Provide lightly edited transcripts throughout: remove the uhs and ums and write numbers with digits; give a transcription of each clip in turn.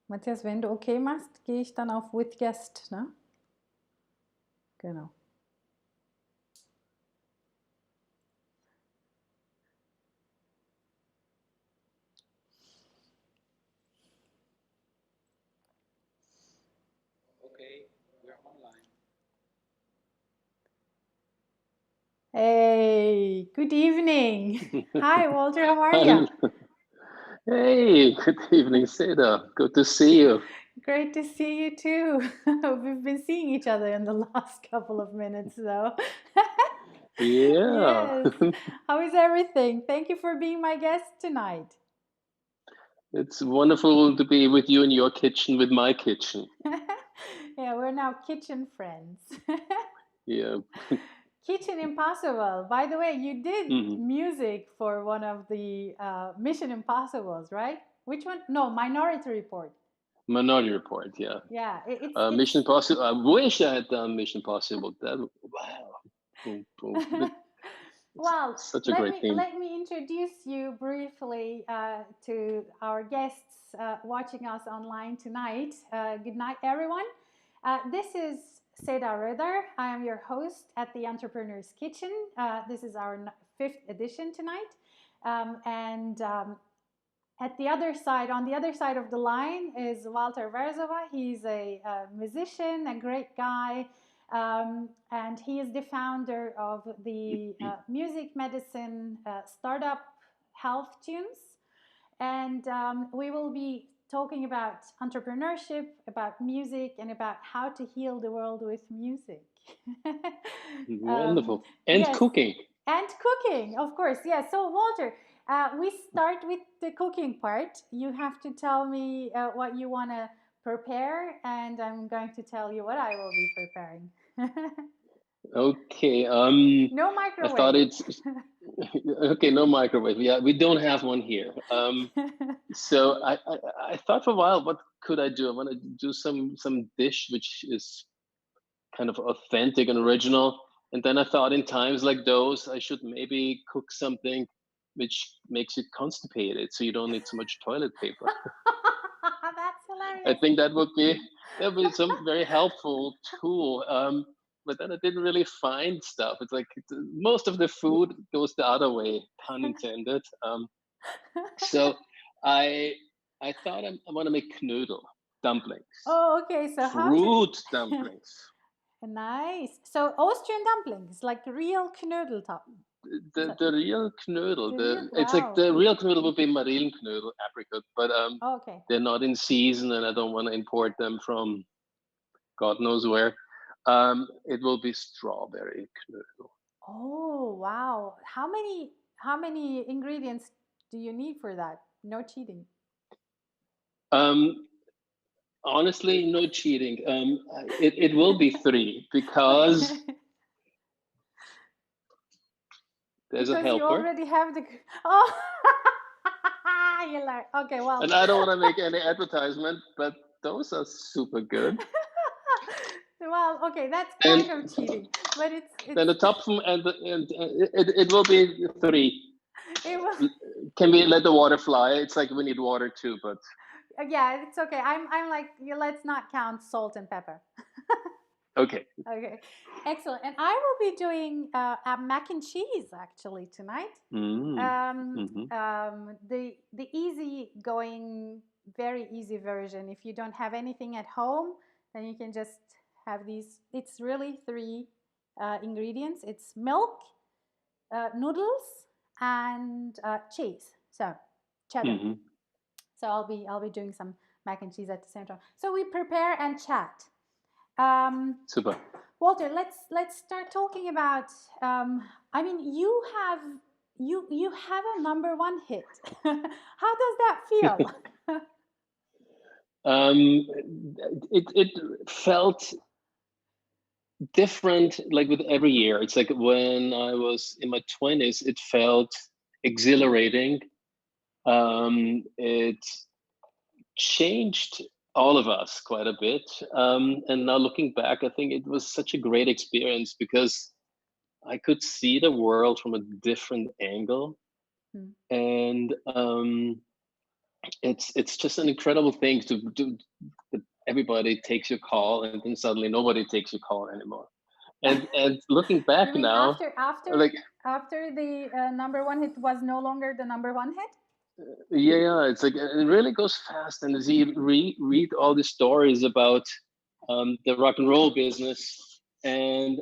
Matthias, wenn du okay machst, gehe ich dann auf With Guest, ne? Genau. Okay, we're online. Hey, good evening. Hi, Walter, how are you? Hey, good evening, Seda. Good to see you. Great to see you too. We've been seeing each other in the last couple of minutes, though. Yeah, Yes. How is everything? Thank you for being my guest tonight. it's wonderful to be with you in your kitchen with my kitchen. Yeah, we're now kitchen friends. Yeah. Kitchen Impossible. By the way, you did Mhm. music for one of the Mission Impossibles, right? Which one? No, Minority Report. Minority Report, yeah. Yeah, Mission it's. Impossible. I wish I had done Mission Impossible. Wow. Boom, boom. It's Well, such a let great me theme. let me introduce you briefly to our guests watching us online tonight. Good night, everyone. This is Seda Röder. I am your host at the Entrepreneur's Kitchen. This is our fifth edition tonight, and at the other side, on the other side of the line, is Walter Werzowa. He's a musician, a great guy, and he is the founder of the music medicine startup Health Tunes. And we will be talking about entrepreneurship, about music, and about how to heal the world with music. Wonderful. And Yes, cooking. and cooking, of course. Yes. So, Walter, we start with the cooking part. You have to tell me what you want to prepare, and I'm going to tell you what I will be preparing. Okay. No I thought microwave. it's okay. No microwave. Yeah, we don't have one here. So I thought for a while, what could I do? I want to do some dish which is kind of authentic and original. And then I thought in times like those, I should maybe cook something which makes you constipated, so you don't need so much toilet paper. That's I hilarious. think that would be some very helpful tool. But then I didn't really find stuff. It's like most of the food goes the other way, pun intended. So I I thought I want to make knödel dumplings, Oh, okay. So how fruit to? dumplings. Nice. So Austrian dumplings, like real knödel top. The real knödel, The real. it's like Wow. the real knödel would be Marillenknödel, apricot, but Okay. they're not in season, and I don't want to import them from God knows where. It will be strawberry knödel. Oh, wow. How many ingredients do you need for that? No cheating. Um, Honestly, no cheating. It will be three because Okay. there's a Because you helper, already have the. Oh, you like. Okay, well. and I don't want to make any advertisement, but those are super good. Well, okay, that's And kind of cheating, but it's then the top from and it will be three. it will. Can we let the water fly? It's like we need water too, but Yeah, it's okay. I'm like, yeah, let's not count salt and pepper. okay. Okay, excellent. And I will be doing a mac and cheese actually tonight. Mm. Hmm. The easy going, very easy version. If you don't have anything at home, then you can just have these. It's really three ingredients. It's milk, noodles, and cheese. So cheddar. Hmm. So I'll be doing some mac and cheese at the same time. So we prepare and chat. Super. Walter, let's start talking about. I mean, you have a number one hit. How does that feel? um, it felt different like with every year. It's like when I was in my 20s, it felt exhilarating. It changed all of us quite a bit. And now looking back, I think it was such a great experience because I could see the world from a different angle. Hmm. And it's just an incredible thing to do. That everybody takes your call, and then suddenly nobody takes your call anymore. And looking back You mean now, after like after the number one hit was no longer the number one hit? yeah, it's like it really goes fast. And as you read all the stories about the rock and roll business, and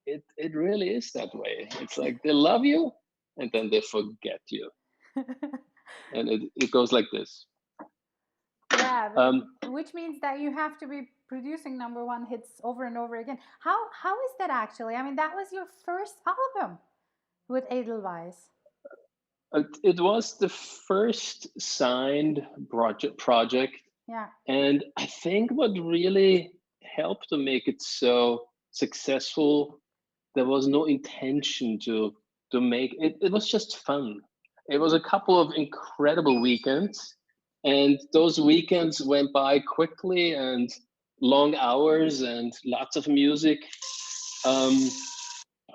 it really is that way. It's like they love you, and then they forget you, and it goes like this. Yeah, Um, which means that you have to be producing number one hits over and over again. How is that actually? I mean, that was your first album with Edelweiss. it was the first signed project, Yeah. and I think what really helped to make it so successful, there was no intention to make it. It was just fun. It was a couple of incredible weekends, and those weekends went by quickly, and long hours and lots of music. um,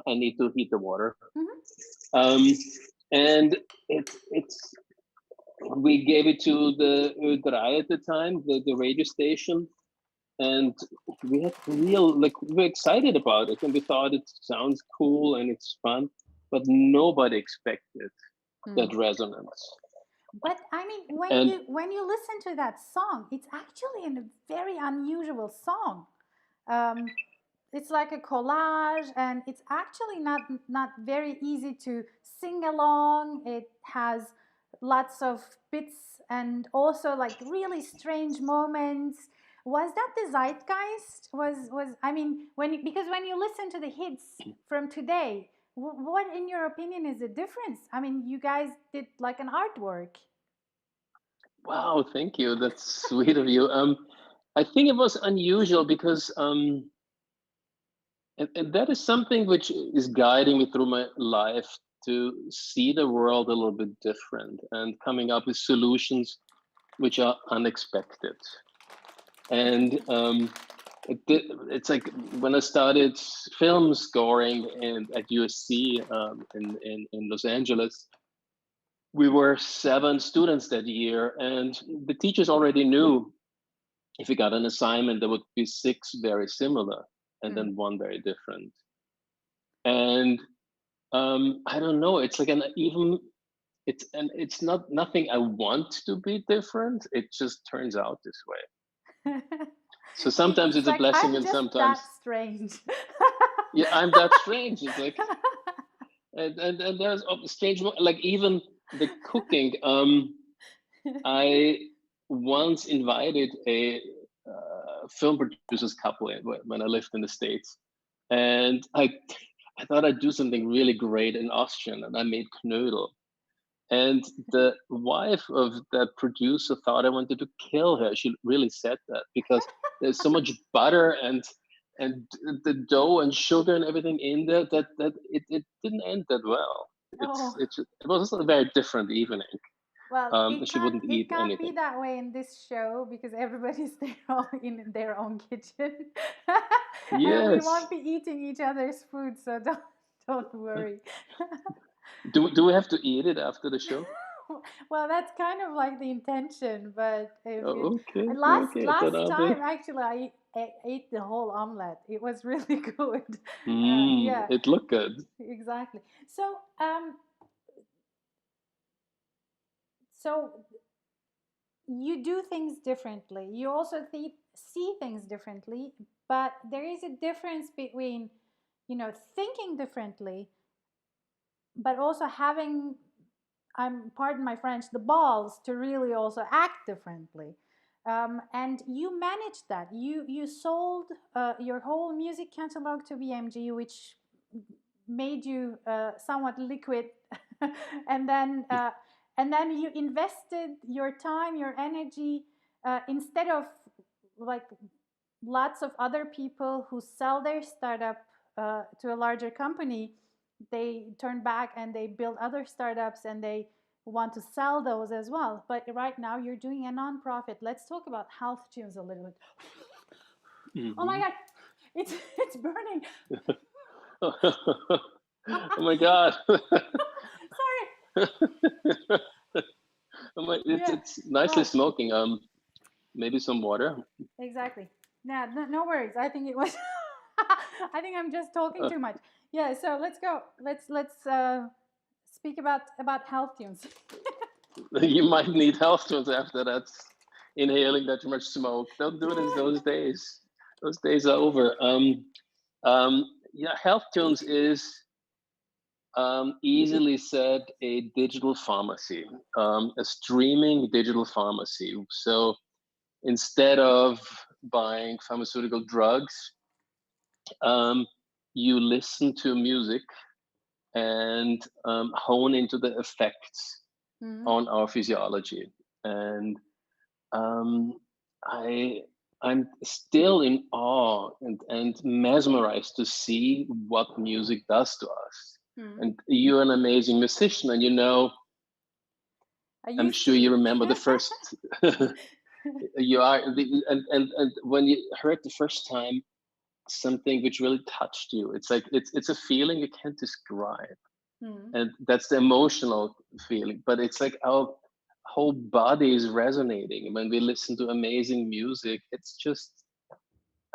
I need to heat the water. Mm-hmm. um, and it's we gave it to the Ö3 at the time, the radio station, and we had real, like, we were excited about it, and we thought it sounds cool and it's fun, but nobody expected that resonance. But I mean, And when you listen to that song, it's actually a very unusual song. Um, it's like a collage, and it's actually not very easy to sing along. It has lots of bits and also like really strange moments. Was that the zeitgeist? Was I mean, because when you listen to the hits from today, what in your opinion is the difference? I mean, you guys did like an artwork. wow, thank you, that's sweet of you. I think it was unusual because and that is something which is guiding me through my life, to see the world a little bit different and coming up with solutions which are unexpected. And it's like when I started film scoring at USC, in Los Angeles, we were 7 students that year, and the teachers already knew if we got an assignment, there would be 6 very similar, and then one very different. And I don't know. It's like an even. It's not nothing I want to be different. It just turns out this way. So sometimes It's it's a like blessing, I'm and just sometimes, that strange. yeah, I'm that strange. It's like, and there's strange, like even the cooking. I once invited a film producers couple when I lived in the States, and I thought I'd do something really great in Austrian, and I made knödel. And the wife of that producer thought I wanted to kill her. She really said that because there's so much butter and the dough and sugar and everything in there that it didn't end that well. Oh. It was a very different evening. Well, She wouldn't it eat can't be anything. that way in this show because everybody's there all in their own kitchen. And we Yes. won't be eating each other's food, so don't worry. Do we have to eat it after the show? Well, that's kind of like the intention, but if you Oh, okay, okay. Then last I'll be. time actually I ate the whole omelet. It was really good. Yeah, It looked good. exactly. So you do things differently. You also see things differently, but there is a difference between, thinking differently, but also having, pardon my French, the balls to really also act differently. And you managed that. You sold your whole music catalog to BMG, which made you somewhat liquid, and then you invested your time, your energy, instead of like lots of other people who sell their startup to a larger company. They turn back and they build other startups and they want to sell those as well. But right now you're doing a nonprofit. Let's talk about health tunes a little bit. Oh my Hmm. god, it's burning. Oh my God. Sorry. Yeah. It's nicely Oh, smoking. Maybe some water. exactly. Yeah, no, no worries. I think it was. I think I'm just talking Uh, too much. Yeah. So let's go. Let's speak about health tunes. you might need health tools after that. Inhaling that much smoke. Don't do it in Yeah. those days. Those days are over. Yeah, health tunes is easily said a digital pharmacy, a streaming digital pharmacy. So instead of buying pharmaceutical drugs, um, you listen to music and hone into the effects Mm-hmm. on our physiology. And um, I I'm still in awe and mesmerized to see what music does to us. Mm-hmm. And you're an amazing musician, and I I'm used sure to you be. remember the first. You are the, and when you heard the first time something which really touched you, it's a feeling you can't describe, Mm-hmm. and that's the emotional feeling. But it's like our whole body is resonating when we listen to amazing music. It's just,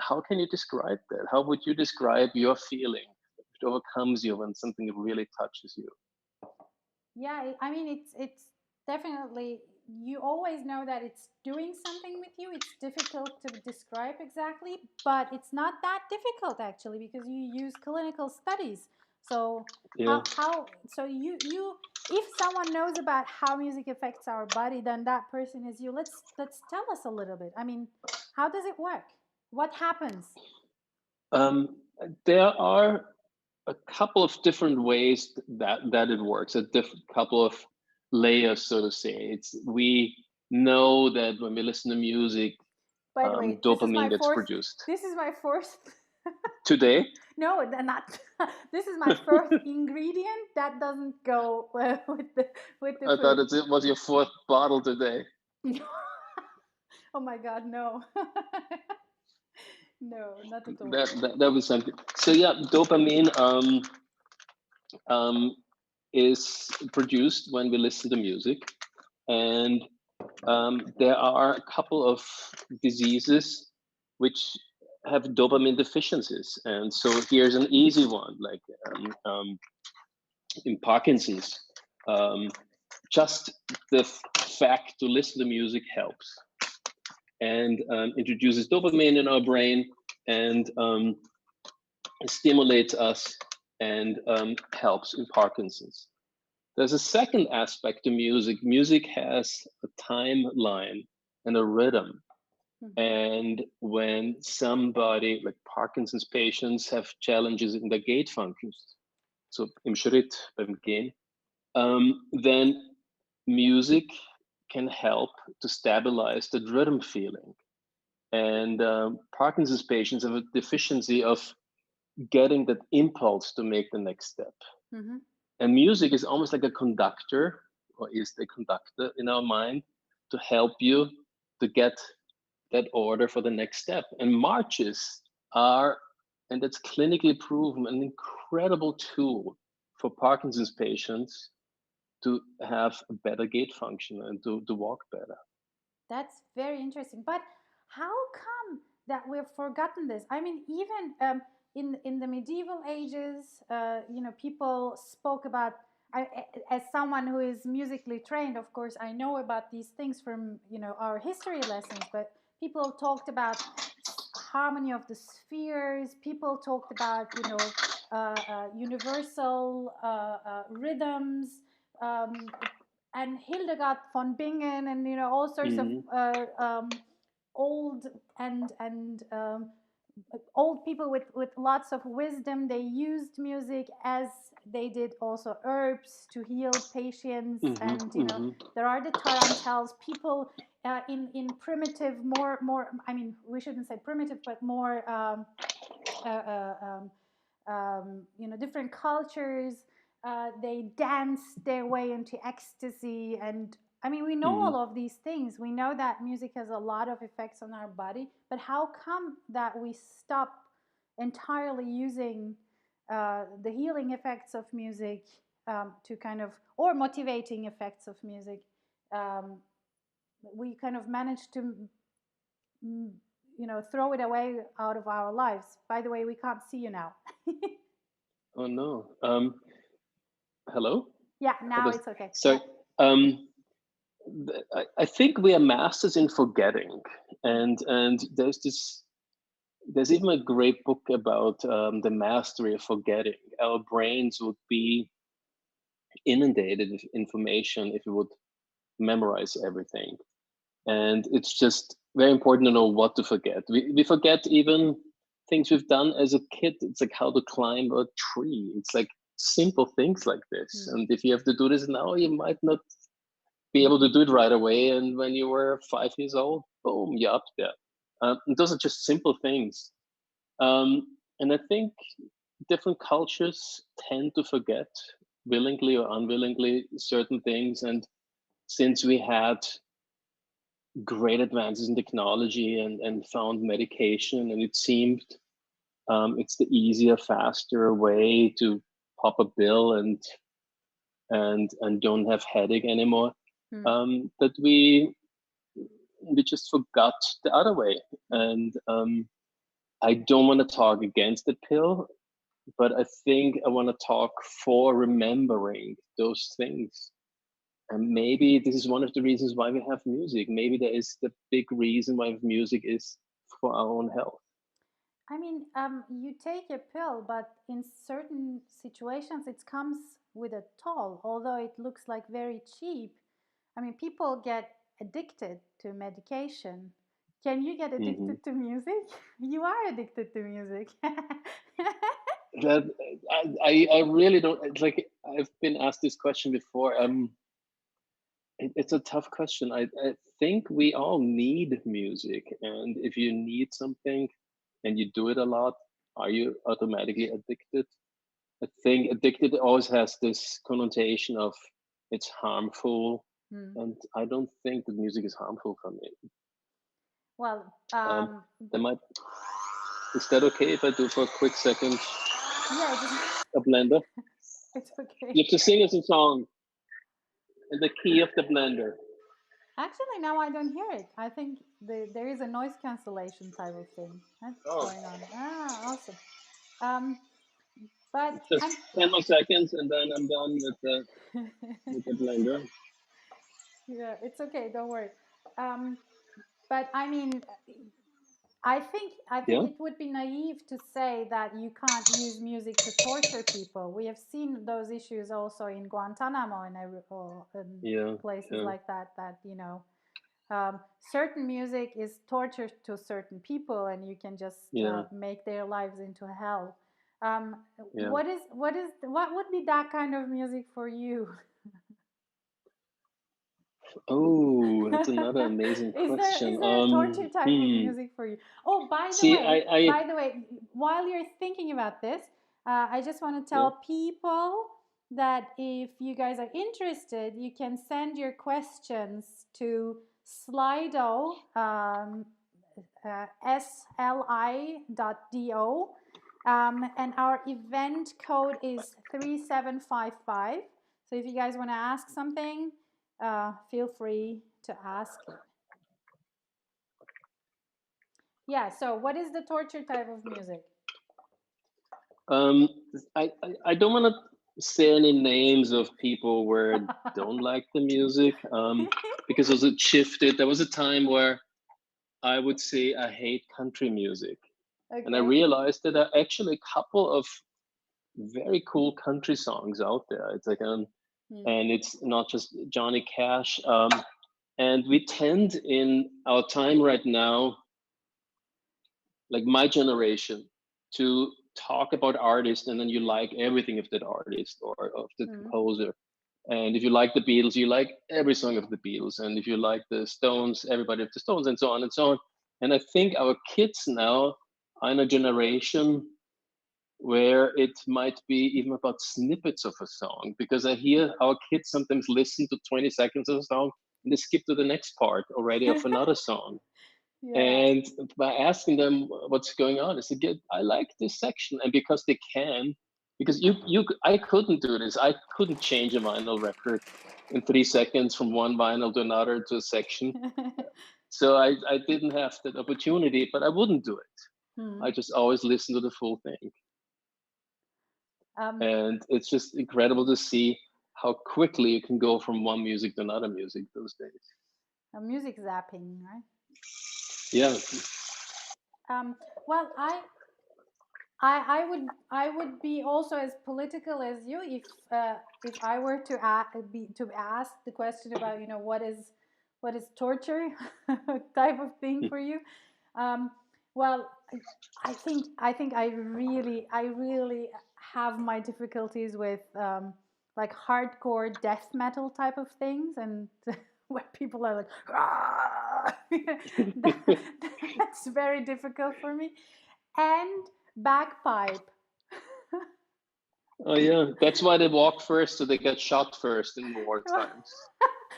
how can you describe that? How would you describe your feeling that overcomes you when something really touches you? Yeah, I mean it's definitely, you always know that it's doing something with you. It's difficult to describe exactly, but it's not that difficult actually because you use clinical studies. So Yeah. so you if someone knows about how music affects our body, then that person is you. Let's tell us a little bit. I mean, how does it work? What happens? Um, there are a couple of different ways that it works. A couple of layers, so to say. It's we know that when we listen to music, By the way, dopamine gets produced. this is my fourth. Today, No, not. This is my first ingredient that doesn't go with the I thought food. it was your fourth bottle today. Oh my God, no, no, not at all. That was something. So yeah, dopamine um, is produced when we listen to music, and there are a couple of diseases which have dopamine deficiencies. And so here's an easy one, like in Parkinson's. Um, just the fact to listen to music helps and introduces dopamine in our brain and stimulates us and helps in Parkinson's. There's a second aspect to music. Music has a timeline and a rhythm. Mhm. And when somebody, like Parkinson's patients, have challenges in their gait functions, so im Schritt, beim Gehen, then music can help to stabilize the rhythm feeling. And Parkinson's patients have a deficiency of getting that impulse to make the next step. Mhm. And music is almost like a conductor, or is the conductor in our mind to help you to get that order for the next step. And marches are, and that's clinically proven, an incredible tool for Parkinson's patients to have a better gait function and to walk better. That's very interesting. But how come that we've forgotten this? I mean, even in the medieval ages, people spoke about. As someone who is musically trained, of course, I know about these things from our history lessons. But people talked about harmony of the spheres. People talked about universal rhythms. Um, and Hildegard von Bingen, and all sorts of Mm-hmm. old and old people with lots of wisdom. They used music as they did also herbs to heal patients, Mm-hmm. and Mm-hmm. there are the tarantells. People in primitive, more. I mean, we shouldn't say primitive, but more. Uh, uh, um, Different cultures. They dance their way into ecstasy, and I mean, we know Mm-hmm. all of these things. We know that music has a lot of effects on our body, but how come that we stop entirely using the healing effects of music to kind of, or motivating effects of music? um, we kind of managed to, throw it away out of our lives. By the way, we can't see you now. Oh no. Hello? Yeah, How now does it's okay. so Yeah. I think we are masters in forgetting, and there's even a great book about the mastery of forgetting. Our brains would be inundated with information if we would memorize everything, and it's just very important to know what to forget. We forget even things we've done as a kid. It's like how to climb a tree. It's like simple things like this, Hmm. and if you have to do this now, you might not be able to do it right away. And when you were 5 years old, boom, you're up there. And those are just simple things. And I think different cultures tend to forget, willingly or unwillingly, certain things. And since we had great advances in technology and found medication, and it seemed it's the easier, faster way to pop a bill and don't have headache anymore. Hmm. That we just forgot the other way. And I don't want to talk against the pill, but I think I want to talk for remembering those things. And maybe this is one of the reasons why we have music. Maybe there is the big reason why music is for our own health. I mean, you take a pill, but in certain situations, it comes with a toll. Although it looks like very cheap, I mean, people get addicted to medication. Can you get Hmm. addicted to music? You are addicted to music. That I really don't. It's like I've been asked this question before. It's a tough question. I think we all need music, and if you need something and you do it a lot, are you automatically addicted? I think addicted always has this connotation of it's harmful, Hmm. and I don't think that music is harmful for me. Well, Um, there might is that okay if I do for a quick second yeah, it's, a blender? it's okay. You have to sing us a song in the key of the blender. Actually, now I don't hear it. I think there is a noise cancellation type of thing that's Oh, going on. Ah, awesome. Um, but just I'm 10 more seconds, and then I'm done with the blender. yeah, it's okay. Don't worry. Um, but I mean, I think Yeah, it would be naive to say that you can't use music to torture people. We have seen those issues also in Guantanamo and or in yeah, places yeah, like that. Certain music is torture to certain people, and you can just yeah, make their lives into hell. yeah. What would be that kind of music for you? Oh, that's another amazing Is question. there a torture type of music for you? Oh, See, by the way, while you're thinking about this, I just want to yeah, tell people that if you guys are interested, you can send your questions to Slido, sli.do, and our event code is 3755. So if you guys want to ask something, feel free to ask it. Yeah, so what is the torture type of music? um, I don't want to say any names of people where I don't like the music, because it shifted. There was a time where I would say I hate country music, and I Okay. realized that there are actually a couple of very cool country songs out there. It's like Hmm. and it's not just Johnny Cash. And we tend in our time right now, like my generation, to talk about artists and then you like everything of that artist or of the Hmm. composer. And if you like the Beatles, you like every song of the Beatles. And if you like the Stones, everybody of the Stones, and so on and so on. And I think our kids now are in a generation where it might be even about snippets of a song, because I hear our kids sometimes listen to 20 seconds of a song and they skip to the next part already of another song. Yeah. And by asking them what's going on, I said, I like this section. And because they can, because I couldn't do this, I couldn't change a vinyl record in 3 seconds from one vinyl to another to a section. So I didn't have that opportunity, but I wouldn't do it. I Hmm. just always listen to the full thing. Um, And it's just incredible to see how quickly you can go from one music to another music those days. music zapping, right? Yeah. Um, well, I would be also as political as you if I were to to ask the question about what is torture type of thing for you. Um, well, I really have my difficulties with like hardcore death metal type of things, and where people are like, "Ah!" that, that's very difficult for me. And bagpipe. Oh yeah, that's why they walk first, so they get shot first in war times.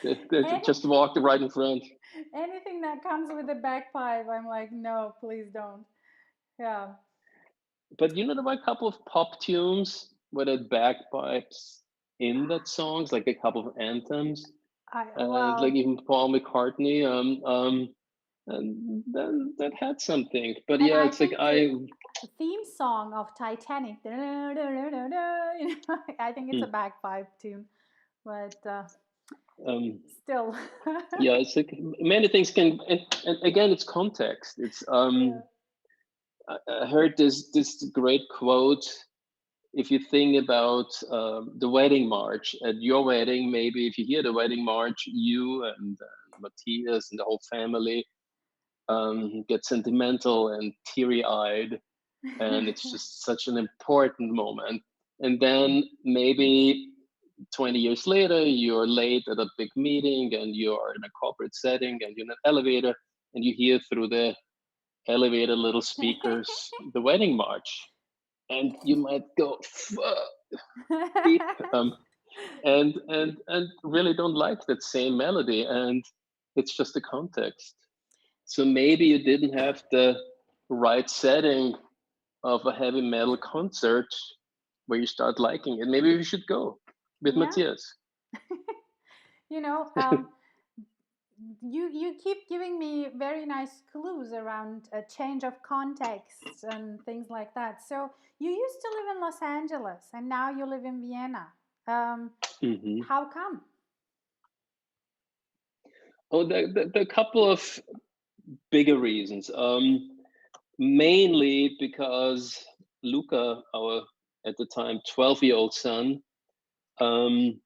They Any, just walk right in front. anything that comes with a bagpipe, I'm like, no, please don't. Yeah. But there were a couple of pop tunes where the bagpipes in that songs, like a couple of anthems, and like Well, even Paul McCartney, and then that had something. But and yeah, I it's like think I, the theme song of Titanic, I think it's a hmm, bagpipe tune, but um, still. yeah, it's like many things can, and again, it's context. It's Yeah. I heard this great quote. If you think about the wedding march at your wedding, maybe if you hear the wedding march, you and Matthias and the whole family get sentimental and teary-eyed, and it's just such an important moment. And then maybe 20 years later, you're late at a big meeting and you're in a corporate setting and you're in an elevator and you hear through the elevator little speakers the wedding march, and you might go beep, and really don't like that same melody, and it's just the context. So maybe you didn't have the right setting of a heavy metal concert where you start liking it. Maybe we should go with Yeah. Matthias. you know, you keep giving me very nice clues around a change of context and things like that. So you used to live in Los Angeles and now you live in Vienna. Um, Hmm. how come? Oh, the couple of bigger reasons. Mainly because Luca, our at the time 12-year-old son, um,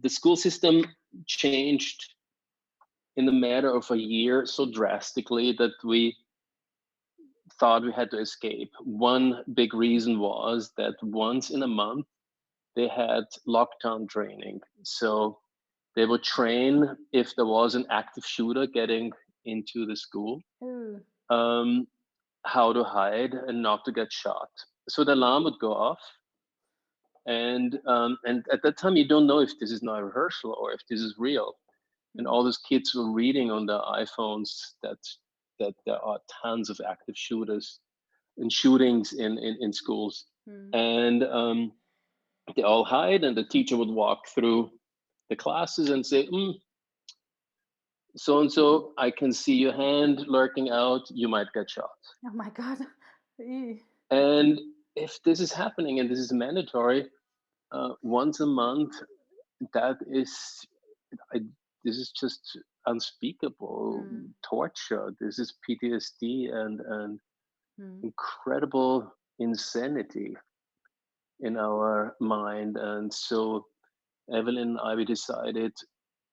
the school system changed in a matter of a year so drastically that we thought we had to escape. One big reason was that once in a month they had lockdown training. So they would train if there was an active shooter getting into the school, Ooh. um, how to hide and not to get shot. So the alarm would go off, and at that time you don't know if this is not a rehearsal or if this is real. And Hmm. all those kids were reading on their iPhones that there are tons of active shooters and shootings in schools, Hmm. and they all hide, and the teacher would walk through the classes and say, so and so, I can see your hand lurking out, you might get shot. Oh my God. Ew. And if this is happening and this is mandatory once a month, that is, I, this is just unspeakable Hmm. torture. This is PTSD and Hmm. incredible insanity in our mind. And so Evelyn and I, we decided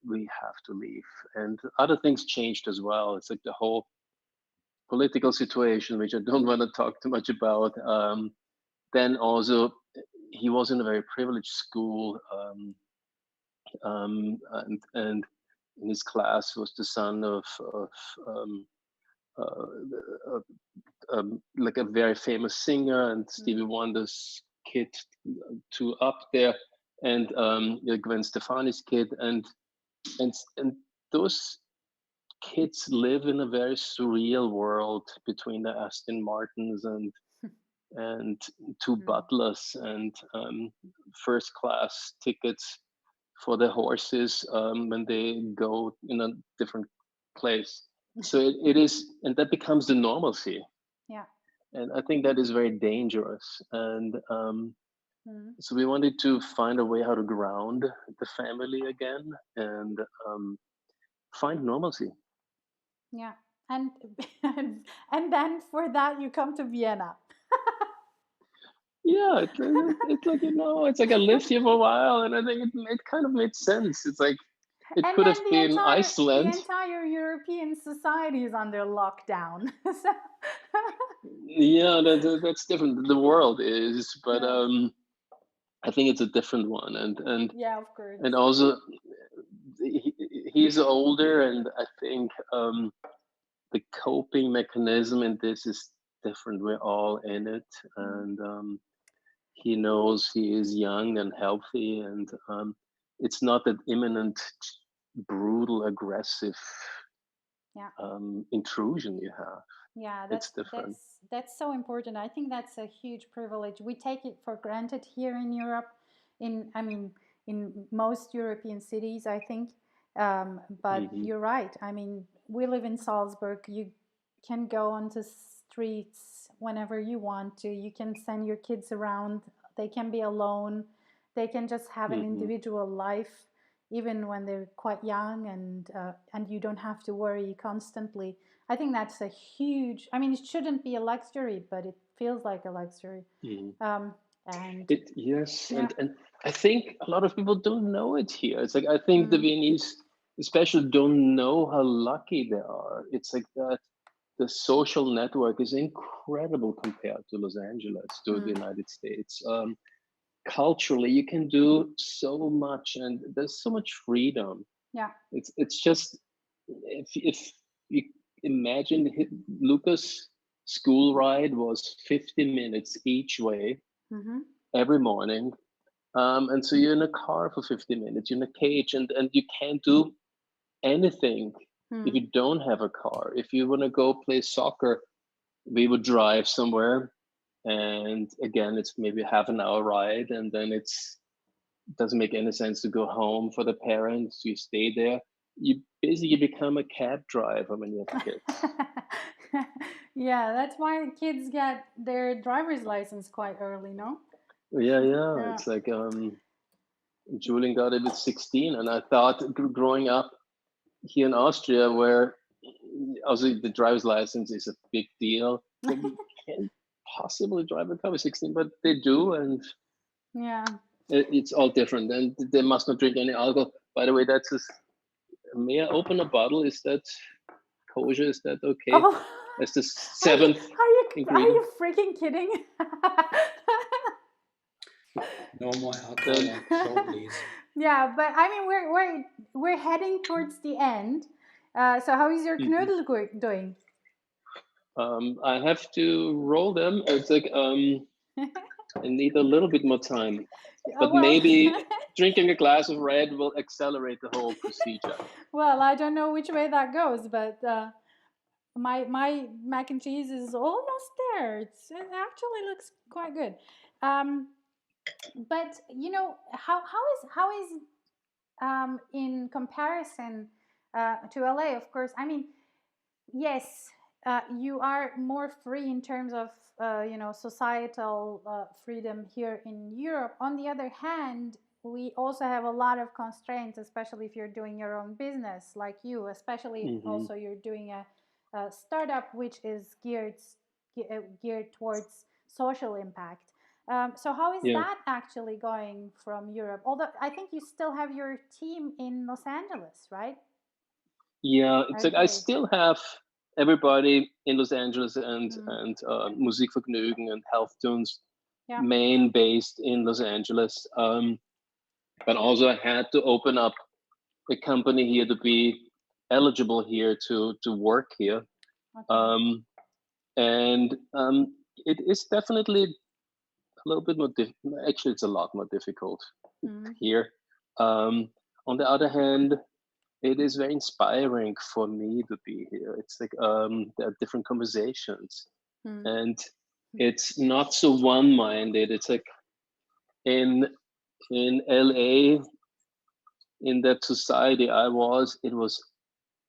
we have to leave. And other things changed as well. It's like the whole political situation, which I don't want to talk too much about. Then also, he was in a very privileged school, and in his class was the son of um, uh, uh, like a very famous singer, and Stevie Hmm. Wonder's kid to up there, and Gwen Stefani's kid, and those kids live in a very surreal world between the Aston Martins and two Hmm. butlers and first class tickets for the horses when they go in a different place. So it is, and that becomes the normalcy. Yeah. And I think that is very dangerous. And Mm. so we wanted to find a way how to ground the family again and find normalcy. Yeah. And and then for that you come to Vienna. Yeah, it's like, it's like I lived here for a while, and I think it kind of made sense. It's like it And could have then been the Iceland. entire European society is under lockdown. So Yeah, that's different. The world is, but yeah. I think it's a different one, Yeah, of course. and also he's older, and I think the coping mechanism in this is different. We're all in it, Mm. and he knows he is young and healthy, and it's not that imminent, brutal, aggressive Yeah. intrusion you have. Yeah, It's different. that's so important. I think that's a huge privilege. We take it for granted here in Europe, in I mean, in most European cities, I think. But Hmm. you're right. I mean, we live in Salzburg. You can go onto streets whenever you want to. You can send your kids around. They can be alone. They can just have an Hmm. individual life, even when they're quite young, and you don't have to worry constantly. I think that's a huge. I mean, it shouldn't be a luxury, but it feels like a luxury. Hmm. Um, and It yes, yeah, and I think a lot of people don't know it here. It's like I think the mm, Viennese, especially, don't know how lucky they are. It's like that the social network is incredible compared to Los Angeles, to the mm, United States. Culturally, you can do so much, and there's so much freedom. yeah, It's just if you imagine Lucas' school ride was 50 minutes each way mm-hmm, every morning, and so you're in a car for 50 minutes, you're in a cage, and you can't do anything if mm. you don't have a car. If you want to go play soccer, we would drive somewhere, and again, it's maybe a half an hour ride, and then it doesn't make any sense to go home for the parents. You stay there. You basically become a cab driver when you have kids. Yeah, that's why kids get their driver's license quite early, no? Yeah, yeah. Yeah. It's like Julian got it at 16, and I thought growing up here in Austria, where also the driver's license is a big deal. Like you can't possibly drive a car with 16, but they do, and Yeah. it's all different. And they must not drink any alcohol. By the way, that's just, may I open a bottle? Is that kosher? Is that okay? Oh, That's the seventh are ingredient. you freaking kidding? No more alcohol Then on the show, please. Yeah, but I mean, we're heading towards the end. So how is your mhm. knödel doing? I have to roll them. It's like I need a little bit more time, but Well, maybe drinking a glass of red will accelerate the whole procedure. well, I don't know which way that goes, but my mac and cheese is almost there. It actually looks quite good. Um, but you know how is in comparison to LA? Of course, I mean, yes, you are more free in terms of societal freedom here in Europe. On the other hand, we also have a lot of constraints, especially if you're doing your own business, like you. Especially if Hmm. also you're doing a startup which is geared towards social impact. So how is Yeah, that actually going from Europe? Although I think you still have your team in Los Angeles, right? yeah. It's like I Okay. still have everybody in Los Angeles and Mm. Musikvergnügen and Health Tunes Yeah. main based in Los Angeles. But also I had to open up a company here to be eligible here to work here. Okay. Um, and it is definitely a little bit more actually it's a lot more difficult Mm. here. Um, on the other hand, it is very inspiring for me to be here. It's like there are different conversations, Mm. and it's not so one-minded. It's like in LA, in that society I was, it was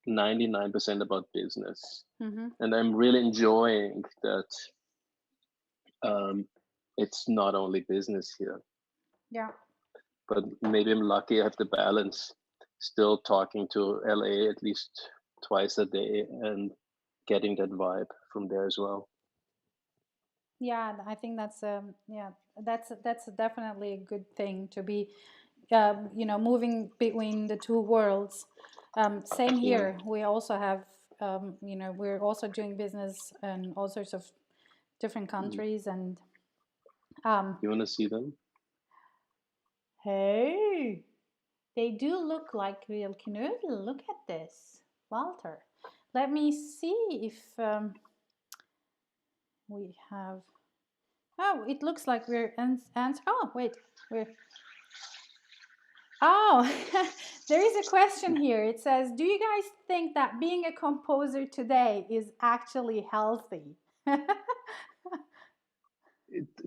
99% about business. Mm-hmm. And I'm really enjoying that it's not only business here. Yeah. But maybe I'm lucky I have the balance, still talking to LA at least twice a day and getting that vibe from there as well. Yeah, I think that's yeah, that's definitely a good thing to be, moving between the two worlds. Same Yeah. here. We also have, we're also doing business in all sorts of different countries, and You want to see them? hey, they do look like real knödel. Look at this, Walter. Let me see if we have. Oh, it looks like we're answer. Oh, wait, we're. Oh, there is a question here. It says, "Do you guys think that being a composer today is actually healthy?"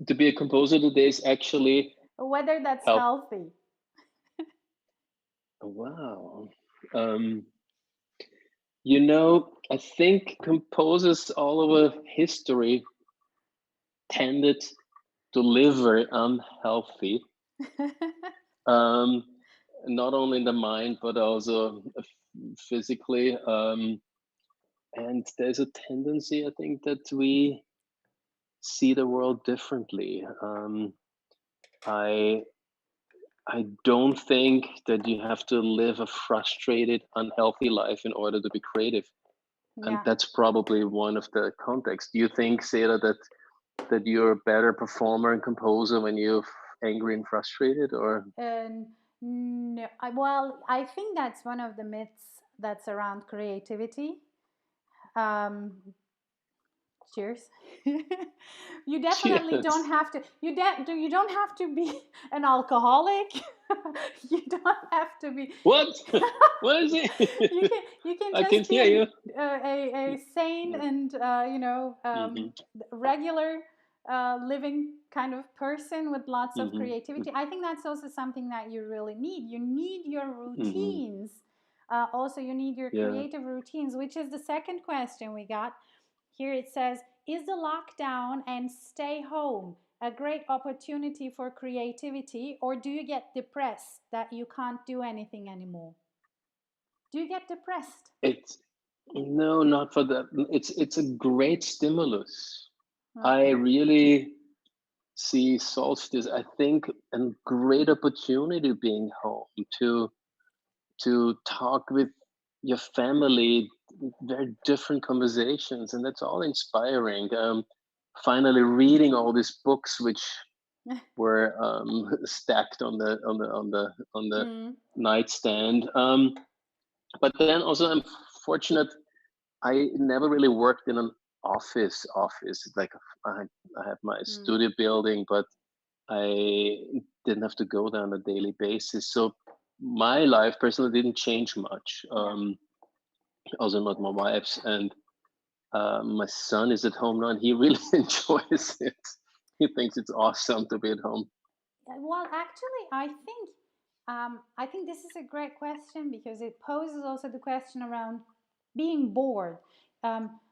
To be a composer today is actually Whether that's help. healthy. Wow. I think composers all over history tended to live very unhealthy, not only in the mind but also physically. And there's a tendency, I think, that we see the world differently. I I don't think that you have to live a frustrated, unhealthy life in order to be creative, and Yeah. that's probably one of the contexts. Do you think, Sarah, that you're a better performer and composer when you're angry and frustrated, or? No, well, I think that's one of the myths that's around creativity. Um, Cheers. You definitely don't Cheers. have to. You don't have to be an alcoholic. You don't have to be. What? What is it? You can I can just be hear you. a sane and Mm-hmm. regular living kind of person with lots of Mm-hmm. creativity. I think that's also something that you really need. You need your Mm-hmm. routines. Also, you need your Yeah. creative routines, which is the second question we got. Here it says, is the lockdown and stay home a great opportunity for creativity, or do you get depressed that you can't do anything anymore? Do you get depressed? It's no, not for that. It's a great stimulus. I Okay. really see solstice, I think, a great opportunity being home to talk with your family, very different conversations, and that's all inspiring. Finally, reading all these books which were stacked on the Mm, nightstand. But then also, I'm fortunate. I never really worked in an office. Like I, I have my mm, studio building, but I didn't have to go there on a daily basis. So my life personally didn't change much. yeah. Also not my wife's. And my son is at home now, and he really enjoys it. He thinks it's awesome to be at home. Well, actually, I think this is a great question because it poses also the question around being bored.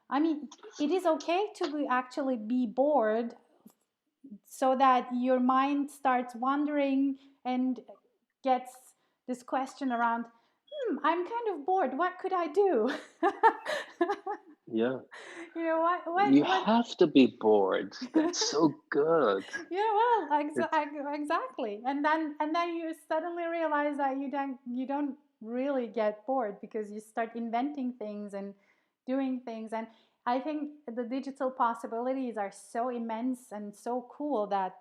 I mean, it is okay to actually be bored so that your mind starts wandering and gets this question around, I'm kind of bored. What could I do? Yeah, you What have to be bored. That's so good. yeah, well, It's exactly. And then you suddenly realize that you don't really get bored because you start inventing things and doing things. And I think the digital possibilities are so immense and so cool that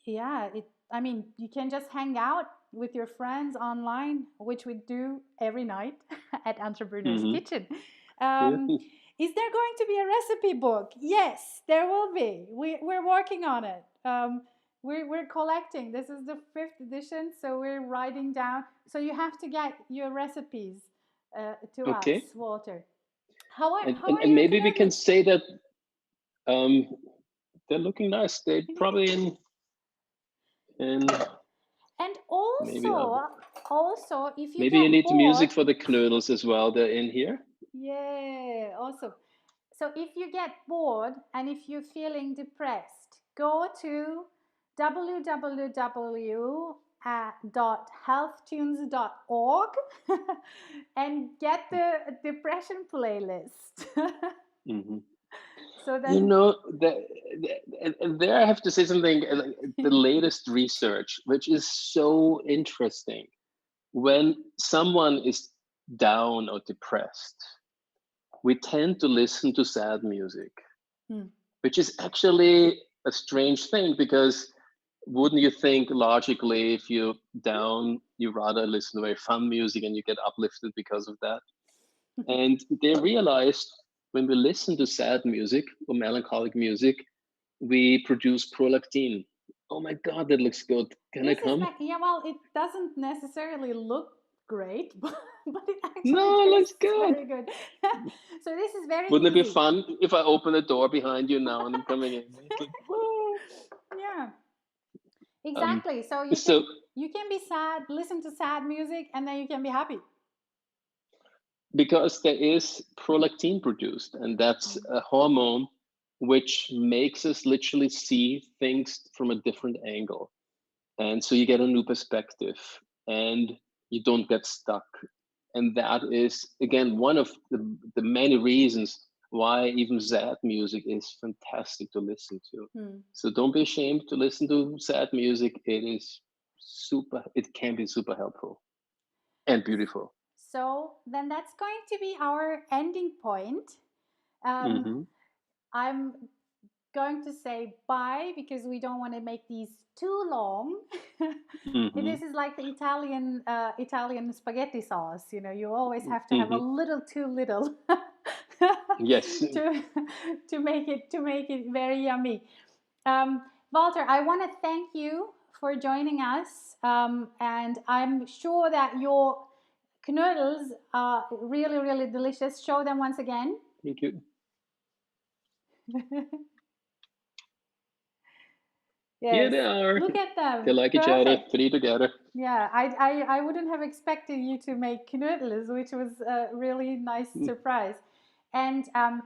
yeah, I mean, you can just hang out with your friends online, which we do every night at Entrepreneur's hmm Kitchen. yeah. Um, is there going to be a recipe book? Yes, there will be. We're working on it. We're collecting. This is the fifth edition, so we're writing down. So you have to get your recipes to us, Okay. Walter. How are And, how and are and your maybe we can canoodles? say that um, they're looking nice. They probably in And maybe also, also, if you Maybe you get need bored, music for the knödels as well. They're in here. yeah, awesome. So if you get bored and if you're feeling depressed, go to www.healthtunes.org and get the depression playlist. Mm-hmm. So You then, know, and there I have to say something, the latest research, which is so interesting. When someone is down or depressed, we tend to listen to sad music, which is actually a strange thing because wouldn't you think logically if you're down, you rather listen to very fun music and you get uplifted because of that? And they realized when we listen to sad music or melancholic music, we produce prolactin. Oh my God, that looks good. Can I this is come? yeah, well, it doesn't necessarily look great, but it actually No, it looks tastes good. very good. So this is very Wouldn't it be easy. fun if I open the door behind you now and I'm coming in? It's like, whoa. Yeah, exactly. So So you can be sad, listen to sad music, and then you can be happy. because there is prolactin produced, and that's a hormone which makes us literally see things from a different angle. And so you get a new perspective and you don't get stuck. And that is, again, one of the many reasons why even sad music is fantastic to listen to. So don't be ashamed to listen to sad music. It can be super helpful and beautiful. So then that's going to be our ending point. Mm-hmm. I'm going to say bye because we don't want to make these too long. Mm-hmm. This is like the Italian spaghetti sauce. You know, you always have to have a Mm-hmm. little too little Yes. to make it very yummy. Walter, I want to thank you for joining us, and I'm sure that your knödels are really, really delicious. Show them once again. Thank you. Yes, Here they are. look at them. They like each other, Perfect. three together. Yeah, I wouldn't have expected you to make knödels, which was a really nice surprise. And I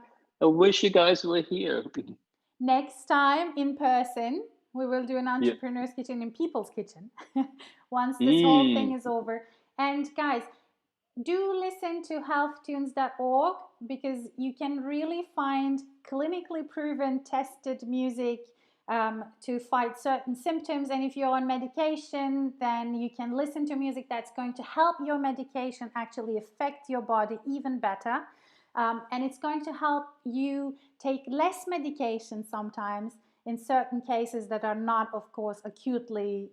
wish you guys were here. next time in person, we will do an Yeah. entrepreneur's kitchen in people's kitchen once this whole thing is over. And guys, do listen to healthtunes.org because you can really find clinically proven, tested music to fight certain symptoms. And if you're on medication, then you can listen to music that's going to help your medication actually affect your body even better. And it's going to help you take less medication sometimes in certain cases that are not, of course, acutely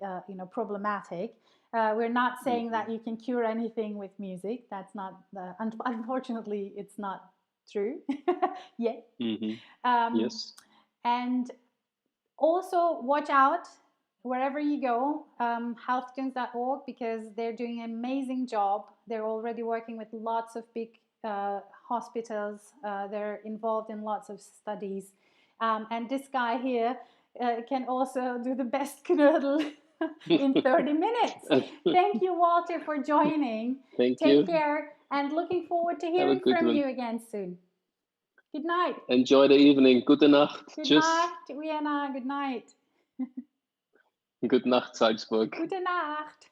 problematic. We're not saying that you can cure anything with music. That's not, unfortunately, it's not true yet. Yes. And also watch out wherever you go, healthtunes.org, because they're doing an amazing job. They're already working with lots of big hospitals. They're involved in lots of studies. And this guy here can also do the best knödel in 30 minutes. Thank you, Walter, for joining. Thank Take you. care and looking forward to Have a hearing good from one. you again soon. Good night. Enjoy the evening. Gute Nacht. Good Tschüss. night, Vienna. Good night. Good Nacht, Salzburg. Gute Nacht.